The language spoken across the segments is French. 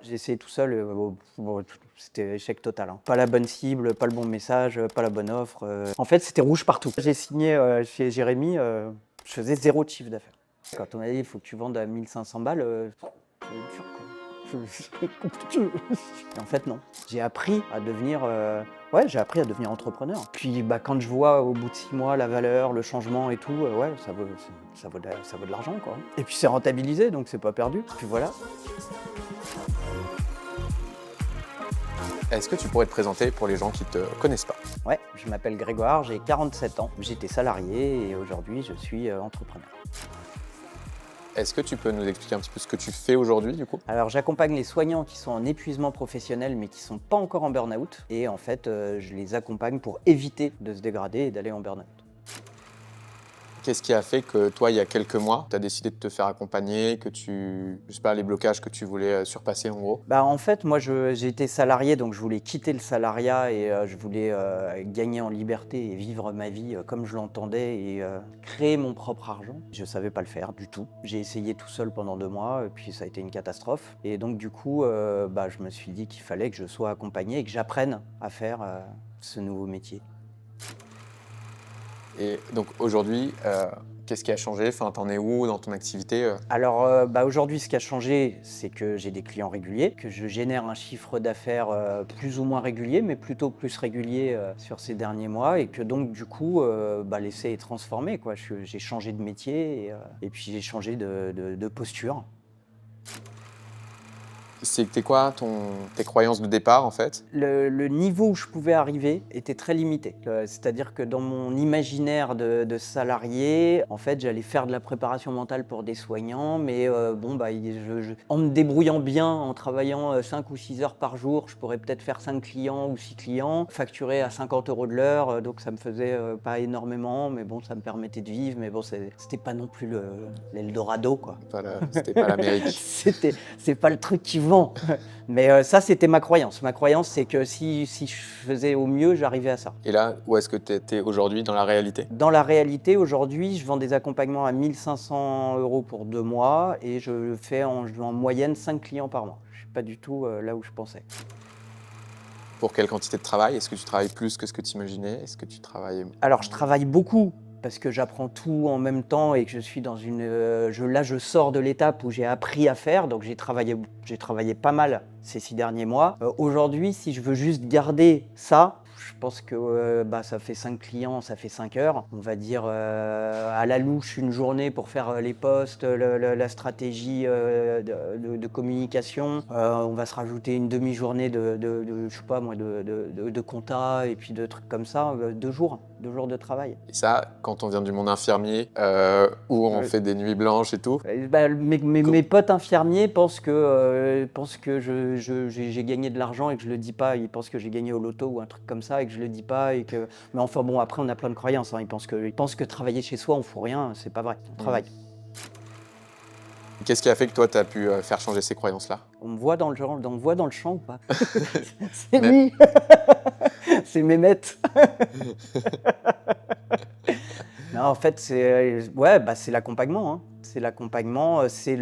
J'ai essayé tout seul, bon, c'était échec total, hein. Pas la bonne cible, pas le bon message, pas la bonne offre, En fait, c'était rouge partout. J'ai signé, chez Jérémy, je faisais 0 de chiffre d'affaires. Quand on m'a dit: «Il faut que tu vendes à 1 500 balles», c'est dur, quoi. C'est compliqué. Et en fait, non. J'ai appris à devenir, j'ai appris à devenir entrepreneur. Puis, bah, quand je vois au bout de 6 mois la valeur, le changement et tout, ouais, ça vaut de l'argent, quoi. Et puis c'est rentabilisé, donc c'est pas perdu. Puis voilà. Est-ce que tu pourrais te présenter pour les gens qui ne te connaissent pas? Ouais, je m'appelle Grégoire, j'ai 47 ans. J'étais salarié et aujourd'hui je suis entrepreneur. Est-ce que tu peux nous expliquer un petit peu ce que tu fais aujourd'hui du coup? Alors j'accompagne les soignants qui sont en épuisement professionnel mais qui ne sont pas encore en burn-out. Et en fait, je les accompagne pour éviter de se dégrader et d'aller en burn-out. Qu'est-ce qui a fait que toi, il y a quelques mois, tu as décidé de te faire accompagner, que je sais pas, les blocages que tu voulais surpasser en gros? Bah, en fait, moi j'ai été salarié, donc je voulais quitter le salariat et je voulais gagner en liberté et vivre ma vie comme je l'entendais et créer mon propre argent. Je savais pas le faire du tout. J'ai essayé tout seul pendant 2 mois et puis ça a été une catastrophe. Et donc du coup, je me suis dit qu'il fallait que je sois accompagné et que j'apprenne à faire ce nouveau métier. Et donc aujourd'hui, qu'est-ce qui a changé? Enfin, t'en es où dans ton activité? Alors, aujourd'hui, ce qui a changé, c'est que j'ai des clients réguliers, que je génère un chiffre d'affaires plus ou moins régulier, mais plutôt plus régulier sur ces derniers mois, et que donc, du coup, l'essai est transformé, quoi. J'ai changé de métier et puis j'ai changé de posture. C'était quoi tes croyances de départ en fait? Le niveau où je pouvais arriver était très limité. C'est-à-dire que dans mon imaginaire de salarié, en fait, j'allais faire de la préparation mentale pour des soignants, mais en me débrouillant bien, en travaillant 5 ou 6 heures par jour, je pourrais peut-être faire 5 clients ou 6 clients, facturer à 50 € de l'heure, donc ça me faisait pas énormément, mais bon, ça me permettait de vivre, mais bon, c'était pas non plus l'Eldorado, quoi. C'était pas l'Amérique. C'est pas le truc qui vend. Mais ça, c'était ma croyance. Ma croyance, c'est que si je faisais au mieux, j'arrivais à ça. Et là, où est-ce que tu étais aujourd'hui dans la réalité? Dans la réalité, aujourd'hui, je vends des accompagnements à 1 500 € pour 2 mois et je fais en moyenne 5 clients par mois. Je ne suis pas du tout là où je pensais. Pour quelle quantité de travail? Est-ce que tu travailles plus que ce que tu imaginais? Est-ce que tu travailles... Alors, je travaille beaucoup parce que j'apprends tout en même temps et que je suis dans là, je sors de l'étape où j'ai appris à faire, donc j'ai travaillé pas mal ces 6 derniers mois. Aujourd'hui, si je veux juste garder ça, je pense que ça fait 5 clients, ça fait 5 heures. On va dire à la louche une journée pour faire les posts, la stratégie de communication. On va se rajouter une demi-journée je sais pas moi, de compta et puis de trucs comme ça. 2 jours de travail. Et ça, quand on vient du monde infirmier, où on fait des nuits blanches et tout. Mes potes infirmiers pensent que j'ai gagné de l'argent et que je le dis pas. Ils pensent que j'ai gagné au loto ou un truc comme ça et que je le dis pas. Mais enfin bon, après on a plein de croyances, hein. Ils pensent que travailler chez soi on fout rien. C'est pas vrai, on travaille. Qu'est-ce qui a fait que toi, tu as pu faire changer ces croyances-là? On me voit dans le champ ou pas? C'est Mais- lui. C'est Mehmet. Non, en fait, c'est l'accompagnement, hein. C'est l'accompagnement, c'est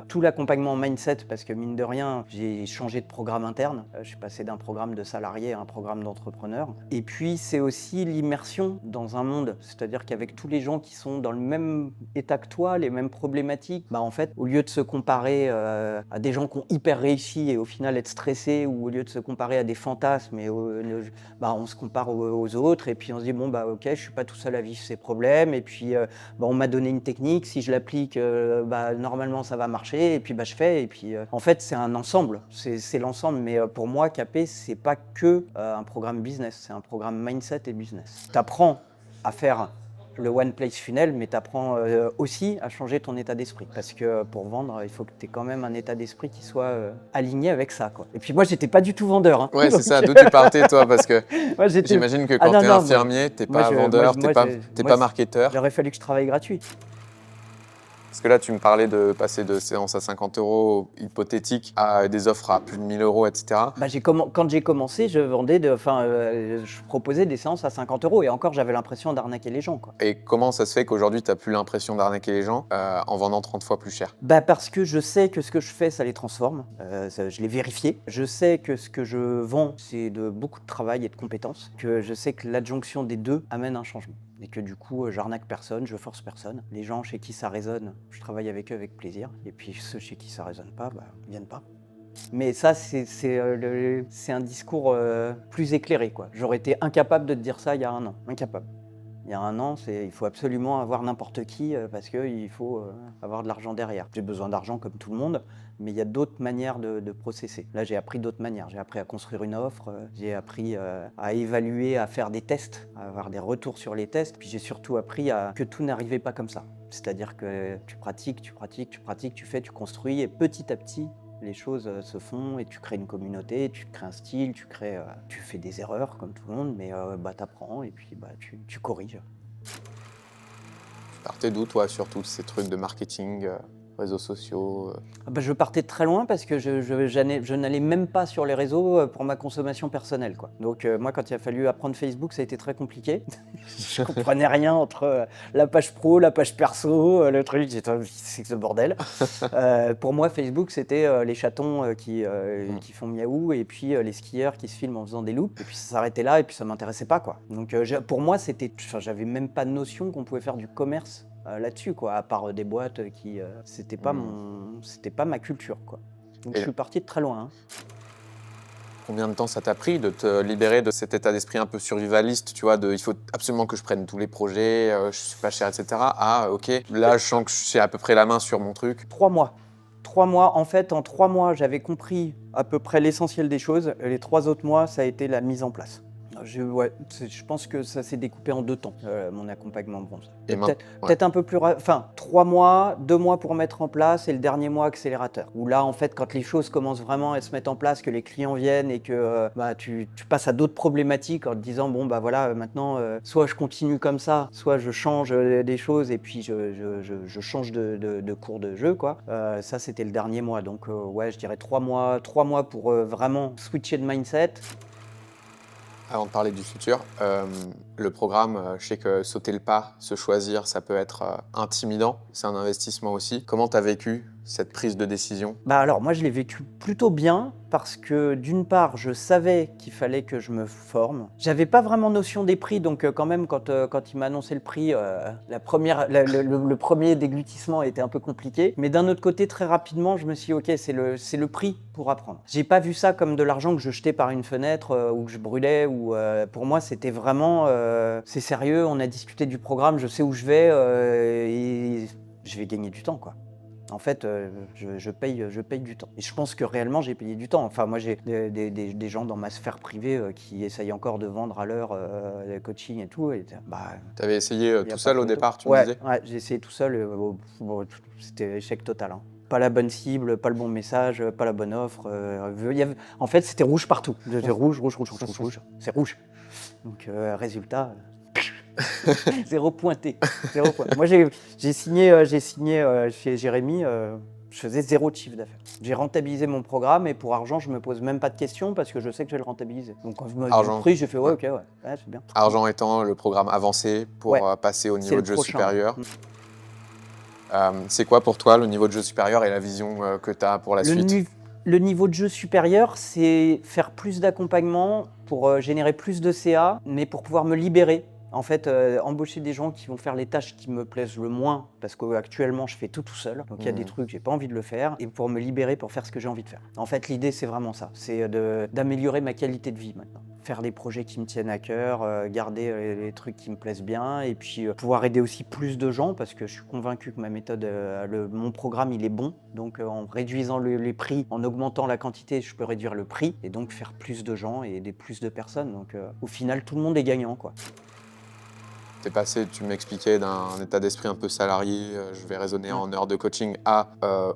tout l'accompagnement mindset, parce que mine de rien, j'ai changé de programme interne. Je suis passé d'un programme de salarié à un programme d'entrepreneur. Et puis, c'est aussi l'immersion dans un monde. C'est-à-dire qu'avec tous les gens qui sont dans le même état que toi, les mêmes problématiques, en fait, au lieu de se comparer à des gens qui ont hyper réussi et au final être stressés, ou au lieu de se comparer à des fantasmes, on se compare aux autres et puis on se dit ok, je suis pas tout seul à vivre ces problèmes et puis on m'a donné une technique, si je l'applique normalement ça va marcher et puis je fais et puis en fait c'est un ensemble, c'est l'ensemble. Mais pour moi KP c'est pas que un programme business, c'est un programme mindset et business. T'apprends à faire le One Place Funnel, mais tu apprends aussi à changer ton état d'esprit. Parce que pour vendre, il faut que tu aies quand même un état d'esprit qui soit aligné avec ça, quoi. Et puis moi, j'étais pas du tout vendeur, hein. Ouais, c'est ça, d'où tu partais toi, parce que Moi, j'imagine que quand t'es infirmier, t'es pas vendeur, t'es pas marketeur. Il aurait fallu que je travaille gratuit. Parce que là, tu me parlais de passer de séances à 50 € hypothétiques à des offres à plus de 1000 €, etc. Bah, quand j'ai commencé, je proposais des séances à 50 € et encore, j'avais l'impression d'arnaquer les gens, quoi. Et comment ça se fait qu'aujourd'hui, tu n'as plus l'impression d'arnaquer les gens en vendant 30 fois plus cher? Bah, parce que je sais que ce que je fais, ça les transforme. Je l'ai vérifié. Je sais que ce que je vends, c'est de beaucoup de travail et de compétences. Que je sais que l'adjonction des deux amène un changement. Et que du coup, j'arnaque personne, je force personne. Les gens chez qui ça résonne, je travaille avec eux avec plaisir. Et puis ceux chez qui ça résonne pas, bah, ils viennent pas. Mais ça, c'est un discours plus éclairé, quoi. J'aurais été incapable de te dire ça il y a un an. Incapable. Il y a un an, il faut absolument avoir n'importe qui parce qu'il faut avoir de l'argent derrière. J'ai besoin d'argent comme tout le monde, mais il y a d'autres manières de processer. Là, j'ai appris d'autres manières. J'ai appris à construire une offre, j'ai appris à évaluer, à faire des tests, à avoir des retours sur les tests. Puis j'ai surtout appris que tout n'arrivait pas comme ça. C'est-à-dire que tu pratiques, tu pratiques, tu pratiques, tu fais, tu construis, et petit à petit, les choses se font et tu crées une communauté, tu crées un style, tu fais des erreurs comme tout le monde, mais bah, t'apprends et puis bah, tu corriges. Tu partais d'où, toi, sur tous ces trucs de marketing, réseaux sociaux? Ah bah, je partais de très loin parce que je n'allais même pas sur les réseaux pour ma consommation personnelle, quoi. Donc moi, quand il a fallu apprendre Facebook, ça a été très compliqué. Je comprenais rien entre la page pro, la page perso, le truc, c'est que ce bordel. Pour moi, Facebook, c'était les chatons qui font miaou et puis les skieurs qui se filment en faisant des loops. Et puis ça s'arrêtait là et puis ça m'intéressait pas, quoi. Donc pour moi, j'avais même pas de notion qu'on pouvait faire du commerce là-dessus, quoi, à part des boîtes qui c'était pas ma culture, quoi. Donc Et je suis parti de très loin, hein. combien de temps ça t'a pris de te libérer de cet état d'esprit un peu survivaliste, tu vois, il faut absolument que je prenne tous les projets, je suis pas cher, etc. Ah, ok, là, je sens que j'ai à peu près la main sur mon truc. 3 mois. 3 mois, en fait, en 3 mois, j'avais compris à peu près l'essentiel des choses. Les 3 autres mois, ça a été la mise en place. Je pense que ça s'est découpé en 2 temps, mon accompagnement bronze. Et Peut-être un peu plus... Enfin, 3 mois, 2 mois pour mettre en place et le dernier mois accélérateur. Où là, en fait, quand les choses commencent vraiment à se mettre en place, que les clients viennent et que bah, tu passes à d'autres problématiques en te disant, bon, bah voilà, maintenant, soit je continue comme ça, soit je change des choses et puis je change de cours de jeu, quoi. Ça, c'était le dernier mois. Donc, ouais, je dirais 3 mois pour vraiment switcher de mindset. Avant de parler du futur, le programme, je sais que sauter le pas, se choisir, ça peut être intimidant, c'est un investissement aussi. Comment tu as vécu cette prise de décision? Bah alors moi je l'ai vécu plutôt bien parce que d'une part je savais qu'il fallait que je me forme. J'avais pas vraiment notion des prix donc quand même quand il m'a annoncé le prix, le premier déglutissement était un peu compliqué. Mais d'un autre côté très rapidement je me suis dit ok c'est le prix pour apprendre. J'ai pas vu ça comme de l'argent que je jetais par une fenêtre ou que je brûlais. Pour moi c'était vraiment c'est sérieux, on a discuté du programme, je sais où je vais et je vais gagner du temps, quoi. En fait, je paye du temps. Et je pense que réellement, j'ai payé du temps. Enfin, moi, j'ai des gens dans ma sphère privée qui essayent encore de vendre à l'heure le coaching et tout. Et, bah, Tu avais essayé y a tout pas seul au photo. départ, tu me disais? Ouais, j'ai essayé tout seul. C'était échec total, hein. Pas la bonne cible, pas le bon message, pas la bonne offre. En fait, c'était rouge partout. C'était rouge. C'est rouge. Donc, résultat... Zéro pointé. Moi, j'ai signé chez Jérémy, je faisais 0 de chiffre d'affaires. J'ai rentabilisé mon programme et pour argent, je me pose même pas de questions parce que je sais que je vais le rentabiliser. Donc quand je me dis le prix, j'ai fait ouais, ok, ouais, c'est bien. Argent étant le programme avancé pour passer au niveau de jeu supérieur. C'est quoi pour toi le niveau de jeu supérieur et la vision que tu as pour la suite? Le niveau de jeu supérieur, c'est faire plus d'accompagnement pour générer plus de CA, mais pour pouvoir me libérer. En fait, embaucher des gens qui vont faire les tâches qui me plaisent le moins, parce qu'actuellement, je fais tout seul. Donc, il y a des trucs, j'ai pas envie de le faire, et pour me libérer, pour faire ce que j'ai envie de faire. En fait, l'idée, c'est vraiment ça. C'est d'améliorer ma qualité de vie maintenant. Faire des projets qui me tiennent à cœur, garder les trucs qui me plaisent bien, et puis pouvoir aider aussi plus de gens, parce que je suis convaincu que ma méthode, mon programme, il est bon. Donc, en réduisant les prix, en augmentant la quantité, je peux réduire le prix, et donc faire plus de gens et aider plus de personnes. Donc, au final, tout le monde est gagnant, quoi. T'es passé, tu m'expliquais, d'un état d'esprit un peu salarié, je vais raisonner en heures de coaching, à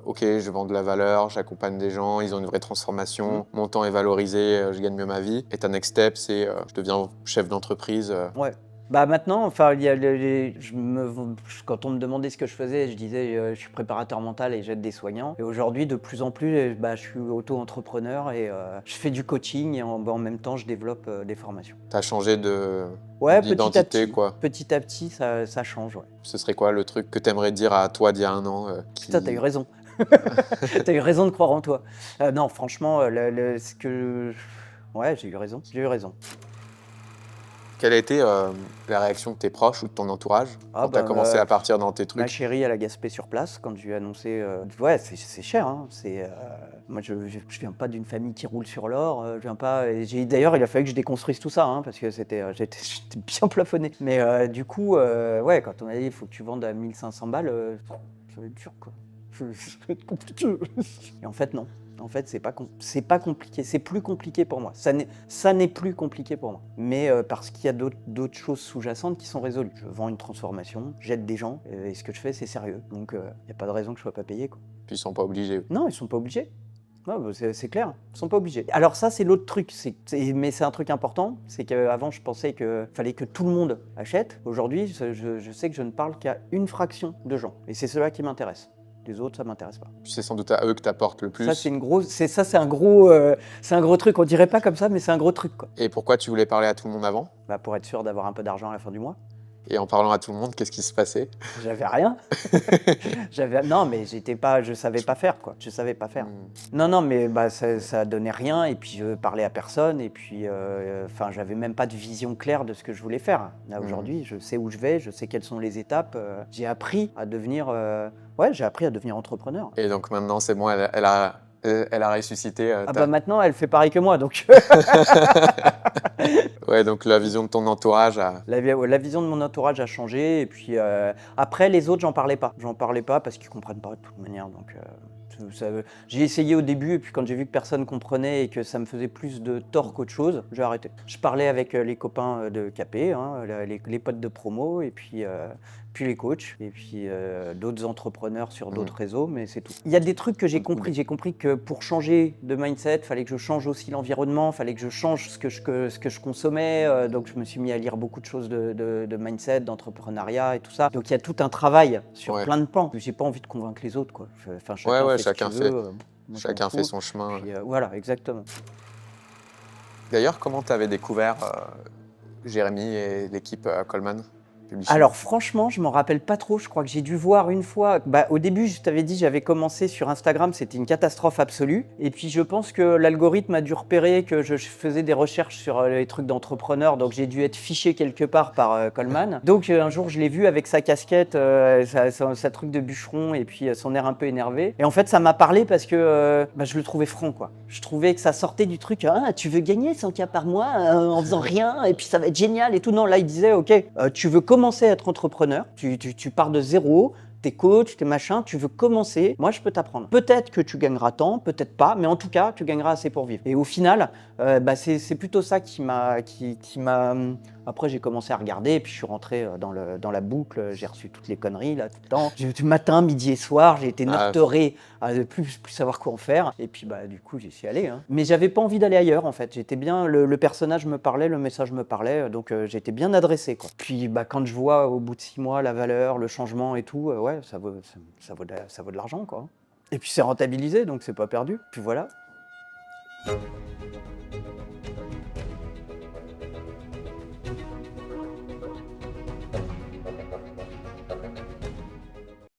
ok, je vends de la valeur, j'accompagne des gens, ils ont une vraie transformation, mon temps est valorisé, je gagne mieux ma vie. Et ta next step, c'est je deviens chef d'entreprise. Ouais. Bah maintenant, enfin, il y a quand on me demandait ce que je faisais, je disais je suis préparateur mental et j'aide des soignants. Et aujourd'hui, de plus en plus, bah, je suis auto-entrepreneur et je fais du coaching et en même temps, je développe des formations. T'as changé Ouais, d'identité, quoi. petit à petit, ça change. Ouais. Ce serait quoi le truc que t'aimerais dire à toi d'il y a un an Putain, t'as eu raison. T'as eu raison de croire en toi. Non, franchement, ouais, j'ai eu raison. J'ai eu raison. Quelle a été la réaction de tes proches ou de ton entourage Ah quand t'as bah, commencé à partir dans tes ma trucs? chérie, elle a gaspé sur place quand je lui ai annoncé. Ouais, c'est cher. Hein, moi, je viens pas d'une famille qui roule sur l'or. Je viens pas. D'ailleurs, il a fallu que je déconstruise tout ça hein, parce que j'étais bien plafonné. Mais du coup, ouais, quand on a dit il faut que tu vendes à 1500 balles, ça va être dur quoi. Ça va être compliqué. Et en fait, non. En fait, c'est pas compliqué. C'est plus compliqué pour moi. Ça n'est plus compliqué pour moi. Mais parce qu'il y a d'autres choses sous-jacentes qui sont résolues. Je vends une transformation, j'aide des gens, et ce que je fais, c'est sérieux. Donc, il n'y a pas de raison que je sois pas payé, quoi. Puis ils sont pas obligés. Non, ils sont pas obligés. Non, bah, c'est clair, ils sont pas obligés. Alors ça, c'est l'autre truc. Mais c'est un truc important. C'est qu'avant, je pensais qu'il fallait que tout le monde achète. Aujourd'hui, je sais que je ne parle qu'à une fraction de gens. Et c'est cela qui m'intéresse. Les autres, ça m'intéresse pas. C'est sans doute à eux que t'apportes le plus. Ça, c'est un gros truc. On dirait pas comme ça, mais c'est un gros truc, quoi. Et pourquoi tu voulais parler à tout le monde avant? Bah, pour être sûr d'avoir un peu d'argent à la fin du mois. Et en parlant à tout le monde, qu'est-ce qui se passait? J'avais rien. Non, mais je savais pas faire, quoi. Je savais pas faire. Non, mais bah, ça donnait rien. Et puis, je parlais à personne. Et puis, enfin, j'avais même pas de vision claire de ce que je voulais faire. Là, aujourd'hui, je sais où je vais, je sais quelles sont les étapes. J'ai appris à devenir entrepreneur. Et donc maintenant, c'est bon, elle a ressuscité. Ah bah maintenant, elle fait pareil que moi, donc. Ouais, donc la vision de ton entourage a... La vision de mon entourage a changé. Et puis après, les autres, j'en parlais pas. J'en parlais pas parce qu'ils comprennent pas de toute manière. Donc, j'ai essayé au début. Et puis quand j'ai vu que personne comprenait et que ça me faisait plus de tort qu'autre chose, j'ai arrêté. Je parlais avec les copains de Capé, hein, les potes de promo, et puis les coachs, et puis d'autres entrepreneurs sur d'autres réseaux, mais c'est tout. Il y a des trucs que j'ai compris. J'ai compris que pour changer de mindset, il fallait que je change aussi l'environnement, il fallait que je change ce que je consommais. Donc je me suis mis à lire beaucoup de choses de mindset, d'entrepreneuriat et tout ça. Donc il y a tout un travail sur plein de pans. J'ai pas envie de convaincre les autres, quoi. Enfin, chacun chacun fait son chemin. Puis, voilà, exactement. D'ailleurs, comment tu avais découvert Jérémy et l'équipe Coleman Publishing? Alors franchement, je m'en rappelle pas trop. Je crois que j'ai dû voir une fois. Bah, au début, je t'avais dit, j'avais commencé sur Instagram, c'était une catastrophe absolue. Et puis je pense que l'algorithme a dû repérer que je faisais des recherches sur les trucs d'entrepreneurs, donc j'ai dû être fiché quelque part par Coleman. Donc un jour, je l'ai vu avec sa casquette, sa truc de bûcheron et puis son air un peu énervé. Et en fait, ça m'a parlé parce que bah, je le trouvais franc, quoi. Je trouvais que ça sortait du truc, ah, tu veux gagner 100K par mois en faisant rien et puis ça va être génial et tout. Non, là, il disait, ok, tu veux commencer à être entrepreneur, tu pars de zéro, t'es coach, t'es machin, tu veux commencer, moi je peux t'apprendre. Peut-être que tu gagneras tant, peut-être pas, mais en tout cas, tu gagneras assez pour vivre. Et au final, bah, c'est plutôt ça qui m'a... Après, j'ai commencé à regarder et puis je suis rentré dans la boucle, j'ai reçu toutes les conneries là, tout le temps. Du matin, midi et soir, j'ai été meurtré à ne plus savoir quoi en faire. Et puis bah, du coup, j'y suis allé. Hein. Mais j'avais pas envie d'aller ailleurs en fait. J'étais bien, le personnage me parlait, le message me parlait, donc j'étais bien adressé, quoi. Puis bah, quand je vois au bout de 6 mois la valeur, le changement et tout, ouais, ça vaut de l'argent, quoi. Et puis c'est rentabilisé, donc c'est pas perdu. Puis voilà.